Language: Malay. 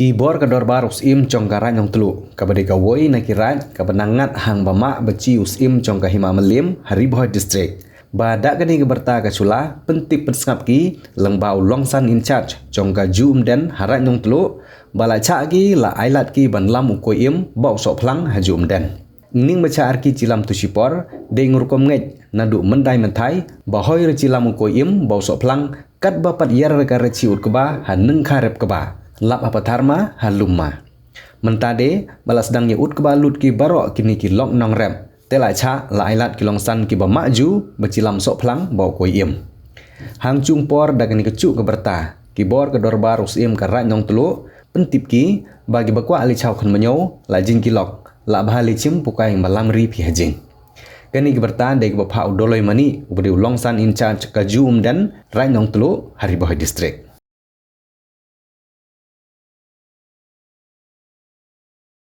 Kibor kedor barus im congkara nyong telu. Kabade kawoi na kirat kabenangat hang bamak beci usim congka hima melim hari boy district. Badak kani keberta kacula pentik pensengap ki lengbau longsan in charge congka jum den harat nyong telu bala cak ki la ailat ki ban lam ukoi im bau sok plang hajum den. Ning baca arki cilam tu sipor de ngurkom ngej nadu mendai mentai bahoy re cilam ukoi im bau sok plang kat bapat yar ka reci ut keba haneng karep keba. Lap apa tharma halumma. Mentade balas sedang ye ut kebalut ki barok kini ki lok nong rem. Tela cha la ailat ki longsan ki ba maju becilam sok plang bau koi im. Hang chung por dagani kecuk ke berta. Ki bor ke dorbar usim ke rat nong telu pentip ki bagi bakwa ali chau kan menyo la jing ki lok la bahali chim pukai malam ri pi hajing. Kani ki berta de ki bapha udoloi mani ubdi longsan in charge ka jum dan rat nong telu hari boy district.